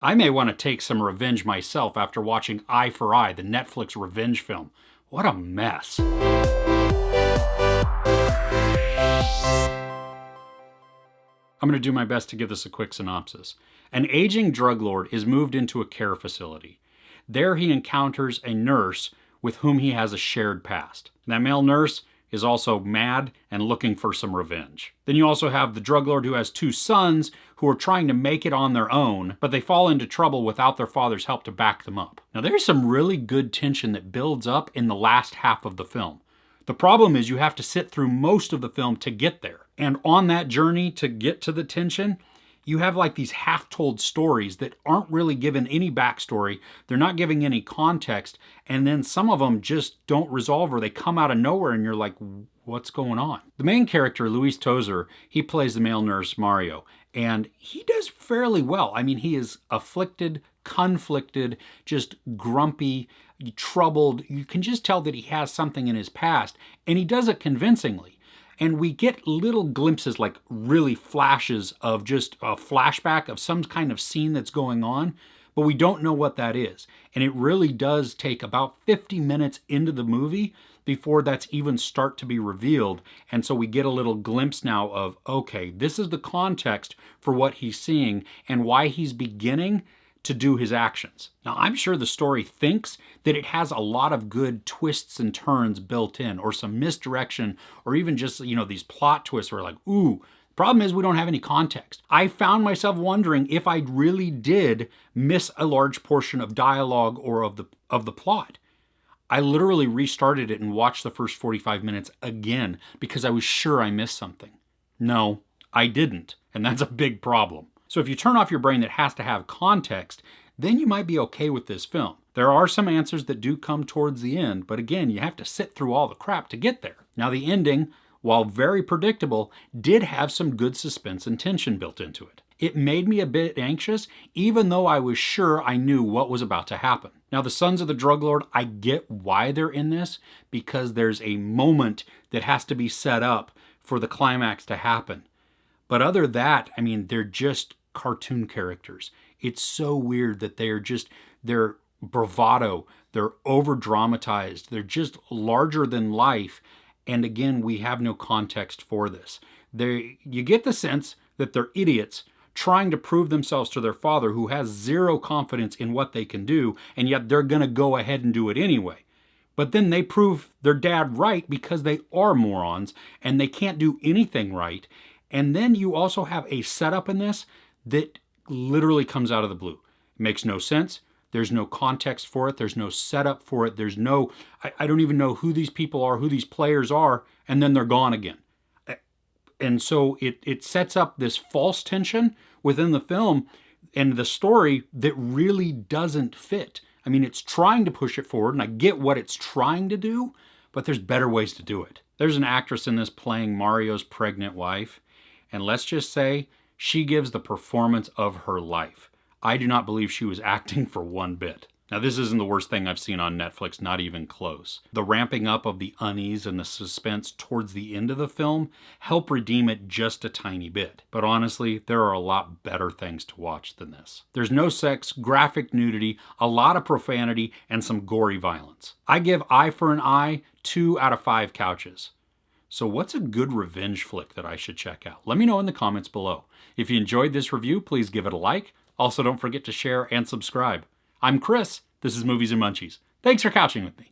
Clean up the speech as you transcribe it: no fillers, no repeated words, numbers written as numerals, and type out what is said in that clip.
I may want to take some revenge myself after watching Eye for Eye, the Netflix revenge film. What a mess. I'm going to do my best to give this a quick synopsis. An aging drug lord is moved into a care facility. There he encounters a nurse with whom he has a shared past. That male nurse is also mad and looking for some revenge. Then you also have the drug lord who has two sons who are trying to make it on their own, but they fall into trouble without their father's help to back them up. Now there's some really good tension that builds up in the last half of the film. The problem is you have to sit through most of the film to get there. And on that journey to get to the tension, you have like these half-told stories that aren't really given any backstory. They're not giving any context. And then some of them just don't resolve, or they come out of nowhere and you're like, what's going on? The main character, Luis Tozer, he plays the male nurse, Mario. And he does fairly well. I mean, he is afflicted, conflicted, just grumpy, troubled. You can just tell that he has something in his past, and he does it convincingly. And we get little glimpses, like really flashes of just a flashback of some kind of scene that's going on, but we don't know what that is. And it really does take about 50 minutes into the movie before that's even start to be revealed. And so we get a little glimpse now of, okay, this is the context for what he's seeing and why he's beginning to do his actions. Now, I'm sure the story thinks that it has a lot of good twists and turns built in, or some misdirection, or even just, these plot twists where like, ooh, the problem is we don't have any context. I found myself wondering if I really did miss a large portion of dialogue or of the plot. I literally restarted it and watched the first 45 minutes again because I was sure I missed something. No, I didn't, and that's a big problem. So if you turn off your brain that has to have context, then you might be okay with this film. There are some answers that do come towards the end, but again, you have to sit through all the crap to get there. Now the ending, while very predictable, did have some good suspense and tension built into it. It made me a bit anxious, even though I was sure I knew what was about to happen. Now the sons of the drug lord, I get why they're in this, because there's a moment that has to be set up for the climax to happen. But other than that, I mean, they're just cartoon characters. It's so weird that they're bravado, they're over dramatized, they're just larger than life. And again, we have no context for this. You get the sense that they're idiots trying to prove themselves to their father, who has zero confidence in what they can do, and yet they're going to go ahead and do it anyway. But then they prove their dad right because they are morons and they can't do anything right. And then you also have a setup in this that literally comes out of the blue. It makes no sense. There's no context for it. There's no setup for it. I don't even know who these people are, who these players are, and then they're gone again. And so it sets up this false tension within the film and the story that really doesn't fit. I mean, it's trying to push it forward, and I get what it's trying to do, but there's better ways to do it. There's an actress in this playing Mario's pregnant wife, and let's just say she gives the performance of her life. I do not believe she was acting for one bit. Now, this isn't the worst thing I've seen on Netflix, not even close. The ramping up of the unease and the suspense towards the end of the film help redeem it just a tiny bit. But honestly, there are a lot better things to watch than this. There's no sex, graphic nudity, a lot of profanity, and some gory violence. I give Eye for an Eye 2 out of 5 couches. So what's a good revenge flick that I should check out? Let me know in the comments below. If you enjoyed this review, please give it a like. Also, don't forget to share and subscribe. I'm Chris. This is Movies and Munchies. Thanks for couching with me.